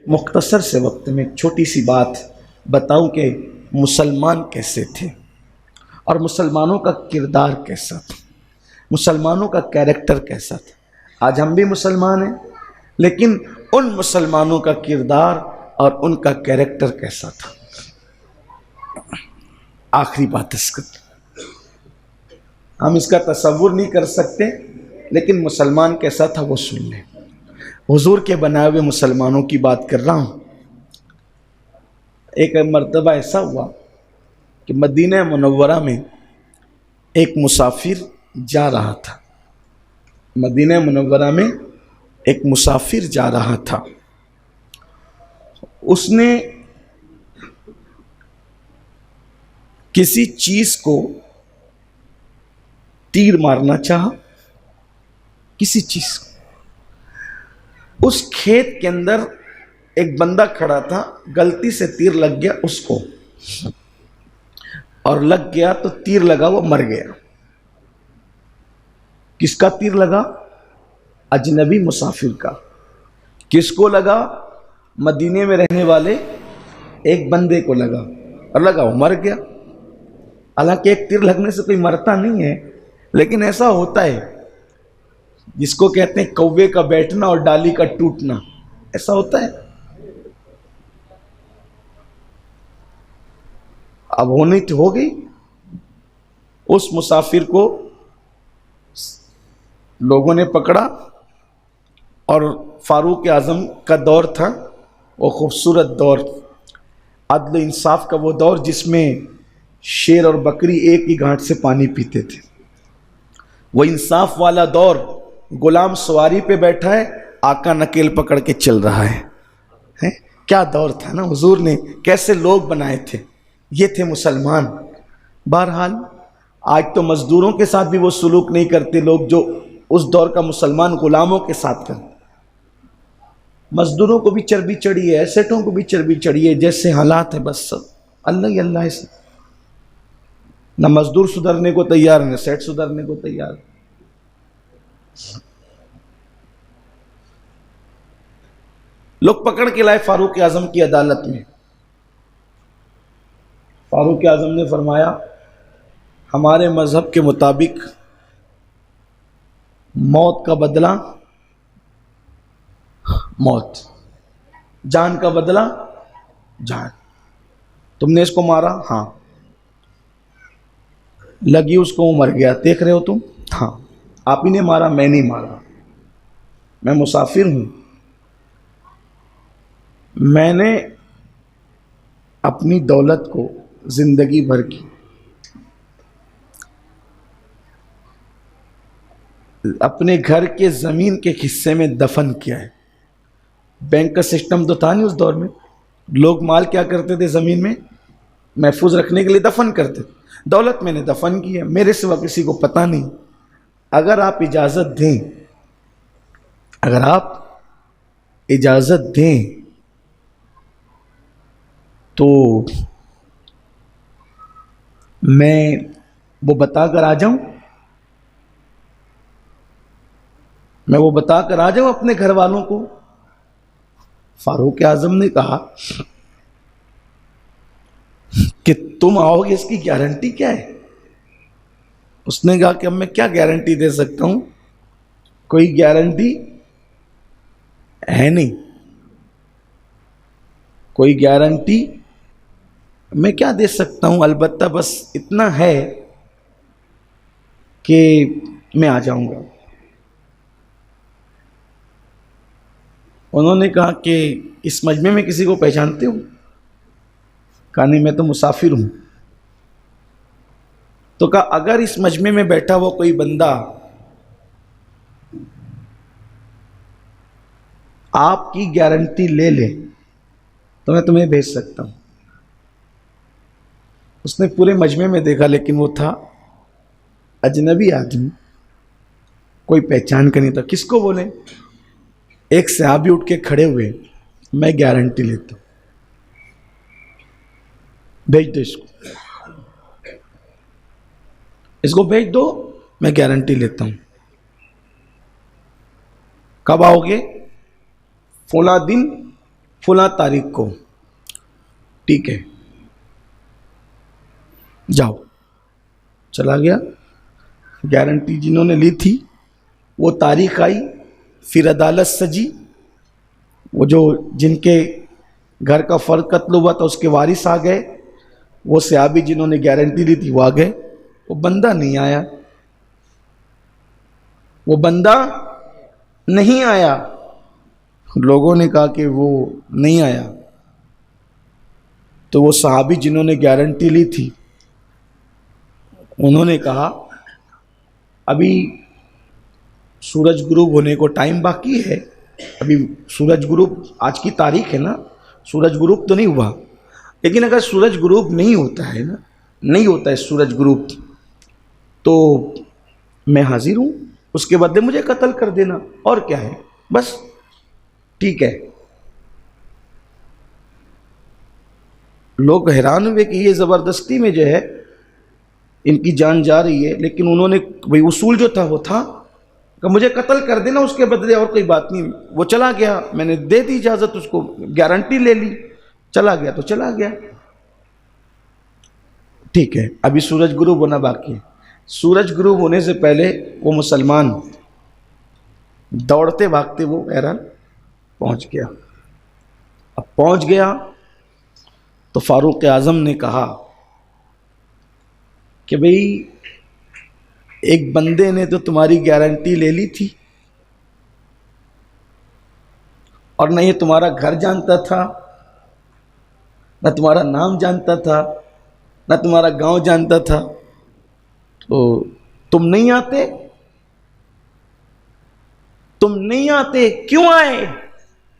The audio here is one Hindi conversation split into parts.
मुख्तसर से वक्त में एक छोटी सी बात बताऊं कि मुसलमान कैसे थे और मुसलमानों का किरदार कैसा था, मुसलमानों का कैरेक्टर कैसा था। आज हम भी मुसलमान हैं, लेकिन उन मुसलमानों का किरदार और उनका कैरेक्टर कैसा था। आखिरी बात इसका, हम इसका तसव्वुर नहीं कर सकते, लेकिन मुसलमान कैसा था वो सुन लें। हुजूर के बनाए हुए मुसलमानों की बात कर रहा हूँ। एक मर्तबा ऐसा हुआ कि मदीना मुनव्वरा में एक मुसाफिर जा रहा था। मदीना मुनव्वरा में एक मुसाफिर जा रहा था। उसने किसी चीज को तीर मारना चाहा, किसी चीज को। उस खेत के अंदर एक बंदा खड़ा था, गलती से तीर लग गया उसको, और लग गया तो तीर लगा वो मर गया। किसका तीर लगा? अजनबी मुसाफिर का। किसको लगा? मदीने में रहने वाले एक बंदे को लगा, और लगा वो मर गया। हालांकि एक तीर लगने से कोई मरता नहीं है, लेकिन ऐसा होता है, जिसको कहते हैं कौवे का बैठना और डाली का टूटना, ऐसा होता है। अब होनी तो हो गई। उस मुसाफिर को लोगों ने पकड़ा, और फारूक आजम का दौर था, वो खूबसूरत दौर, अदल इंसाफ का वो दौर जिसमें शेर और बकरी एक ही घाट से पानी पीते थे। वो इंसाफ वाला दौर, गुलाम सवारी पे बैठा है, आका नकेल पकड़ के चल रहा है? क्या दौर था ना। हुजूर ने कैसे लोग बनाए थे, ये थे मुसलमान। बहरहाल आज तो मजदूरों के साथ भी वो सुलूक नहीं करते लोग जो उस दौर का मुसलमान गुलामों के साथ करते। मजदूरों को भी चर्बी चढ़ी है, सेठों को भी चर्बी चढ़ी है, जैसे हालात है, बस सब अल्लाह ही अल्लाह है। न मजदूर सुधरने को तैयार है, न सेठ सुधरने को तैयार है। लोग पकड़ के लाए फारूक आजम की अदालत में। फारूक आजम ने फरमाया, हमारे मजहब के मुताबिक मौत का बदला मौत, जान का बदला जान। तुमने इसको मारा? हाँ। लगी उसको, वो मर गया, देख रहे हो तुम? हाँ। आप ही ने मारा? मैं नहीं मारा, मैं मुसाफिर हूं। मैंने अपनी दौलत को जिंदगी भर की अपने घर के जमीन के हिस्से में दफन किया है। बैंक का सिस्टम तो था नहीं उस दौर में। लोग माल क्या करते थे, जमीन में महफूज रखने के लिए दफन करते थे। दौलत मैंने दफन की है, मेरे सिवा किसी को पता नहीं। अगर आप इजाजत दें, अगर आप इजाजत दें तो मैं वो बताकर आ जाऊं, मैं वो बताकर आ जाऊं अपने घर वालों को। फारूक आजम ने कहा कि तुम आओगे, इसकी गारंटी क्या है? उसने कहा कि अब मैं क्या गारंटी दे सकता हूं, कोई गारंटी है नहीं, कोई गारंटी मैं क्या दे सकता हूं, अलबत्ता बस इतना है कि मैं आ जाऊंगा। उन्होंने कहा कि इस मजमे में किसी को पहचानते हो? कहा नहीं, मैं तो मुसाफिर हूं। तो कहा अगर इस मजमे में बैठा हुआ कोई बंदा आपकी गारंटी ले ले तो मैं तुम्हें भेज सकता हूं। उसने पूरे मजमे में देखा, लेकिन वो था अजनबी आदमी, कोई पहचान का नहीं था। किसको बोले? एक सहाबी उठ के खड़े हुए, मैं गारंटी लेता हूं, भेज दो इसको, इसको भेज दो, मैं गारंटी लेता हूं। कब आओगे? फला दिन फुला तारीख को, ठीक है जाओ। चला गया, गारंटी जिन्होंने ली थी वो तारीख आई, फिर अदालत सजी, वो जो जिनके घर का फर्द कत्ल हुआ था उसके वारिस आ गए, वो सहाबी जिन्होंने गारंटी ली थी वो आ गए, वो बंदा नहीं आया, वो बंदा नहीं आया। लोगों ने कहा कि वो नहीं आया, तो वो सहाबी जिन्होंने गारंटी ली थी उन्होंने कहा अभी सूरज गुरूब होने को टाइम बाकी है, अभी सूरज गुरूब आज की तारीख है ना, सूरज गुरूब तो नहीं हुआ, लेकिन अगर सूरज गुरूब नहीं होता है ना, नहीं होता है सूरज गुरूब, तो मैं हाजिर हूँ, उसके बदले मुझे कत्ल कर देना, और क्या है, बस ठीक है। लोग हैरान हुए कि ये ज़बरदस्ती में जो है इनकी जान जा रही है, लेकिन उन्होंने भाई उसूल जो था वो था कि मुझे कत्ल कर देना, उसके बदले और कोई बात नहीं। वो चला गया, मैंने दे दी इजाज़त उसको, गारंटी ले ली, चला गया तो चला गया, ठीक है। अभी सूरज गुरूब होना बाकी है। सूरज गुरूब होने से पहले वो मुसलमान दौड़ते भागते वो बहरहाल पहुंच गया। अब पहुंच गया तो फारूक आज़म ने कहा कि भाई एक बंदे ने तो तुम्हारी गारंटी ले ली थी, और न ये तुम्हारा घर जानता था, न तुम्हारा नाम जानता था, न तुम्हारा गांव जानता था, तो तुम नहीं आते, तुम नहीं आते, क्यों आए?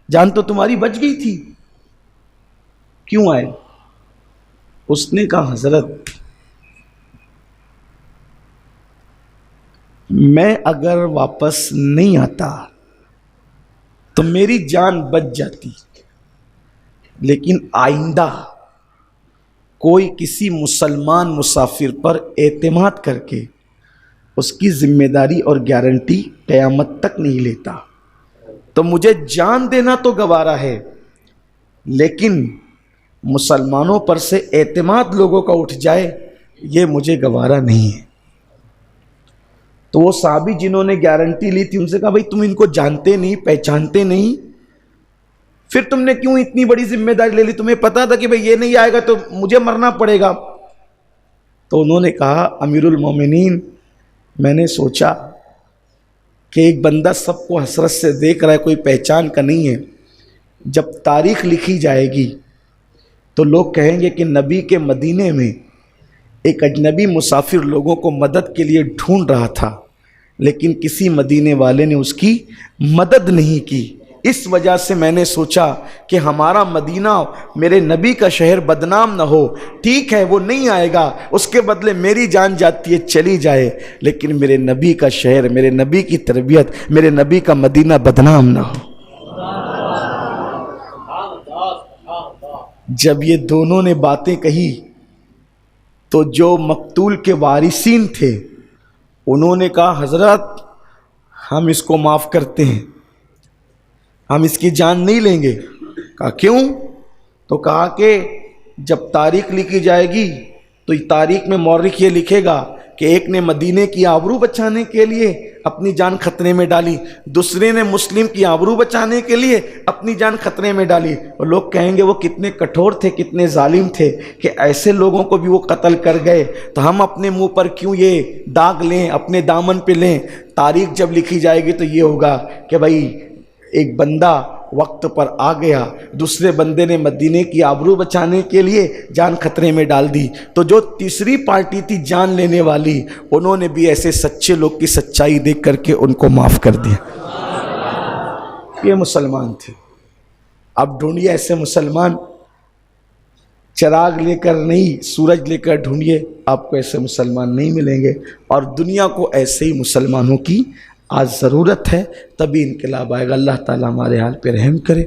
जान तो तुम्हारी बच गई थी, क्यों आए? उसने कहा हजरत मैं अगर वापस नहीं आता तो मेरी जान बच जाती, लेकिन आइंदा कोई किसी मुसलमान मुसाफिर पर एतमाद करके उसकी जिम्मेदारी और गारंटी क़यामत तक नहीं लेता। तो मुझे जान देना तो गवारा है, लेकिन मुसलमानों पर से एतमाद लोगों का उठ जाए ये मुझे गवारा नहीं है। तो वो साहबी जिन्होंने गारंटी ली थी उनसे कहा भाई तुम इनको जानते नहीं, पहचानते नहीं, फिर तुमने क्यों इतनी बड़ी जिम्मेदारी ले ली? तुम्हें पता था कि भाई ये नहीं आएगा तो मुझे मरना पड़ेगा। तो उन्होंने कहा अमीरुल मोमिनीन, मैंने सोचा कि एक बंदा सबको हसरत से देख रहा है, कोई पहचान का नहीं है, जब तारीख लिखी जाएगी तो लोग कहेंगे कि नबी के मदीने में एक अजनबी मुसाफिर लोगों को मदद के लिए ढूंढ रहा था, लेकिन किसी मदीने वाले ने उसकी मदद नहीं की। इस वजह से मैंने सोचा कि हमारा मदीना, मेरे नबी का शहर बदनाम ना हो। ठीक है वो नहीं आएगा, उसके बदले मेरी जान जाती है चली जाए, लेकिन मेरे नबी का शहर, मेरे नबी की तरबियत, मेरे नबी का मदीना बदनाम ना हो। जब ये दोनों ने बातें कही तो जो मकतूल के वारिसीन थे उन्होंने कहा हजरत हम इसको माफ़ करते हैं, हम इसकी जान नहीं लेंगे। कहा क्यों? तो कहा कि जब तारीख लिखी जाएगी तो तारीख में मौरिख ये लिखेगा कि एक ने मदीने की आबरू बचाने के लिए अपनी जान खतरे में डाली, दूसरे ने मुस्लिम की आबरू बचाने के लिए अपनी जान खतरे में डाली। और लोग कहेंगे वो कितने कठोर थे, कितने जालिम थे कि ऐसे लोगों को भी वो कत्ल कर गए, तो हम अपने मुंह पर क्यों ये दाग लें, अपने दामन पे लें। तारीख जब लिखी जाएगी तो ये होगा कि भाई एक बंदा वक्त पर आ गया, दूसरे बंदे ने मदीने की आबरू बचाने के लिए जान खतरे में डाल दी, तो जो तीसरी पार्टी थी जान लेने वाली, उन्होंने भी ऐसे सच्चे लोग की सच्चाई देख करके उनको माफ़ कर दिया। ये मुसलमान थे। अब ढूंढिए ऐसे मुसलमान, चिराग लेकर नहीं सूरज लेकर ढूंढिए, आपको ऐसे मुसलमान नहीं मिलेंगे। और दुनिया को ऐसे ही मुसलमानों की आज ज़रूरत है, तभी इनकलाब आएगा। अल्लाह ताला हमारे हाल पे रहम करे।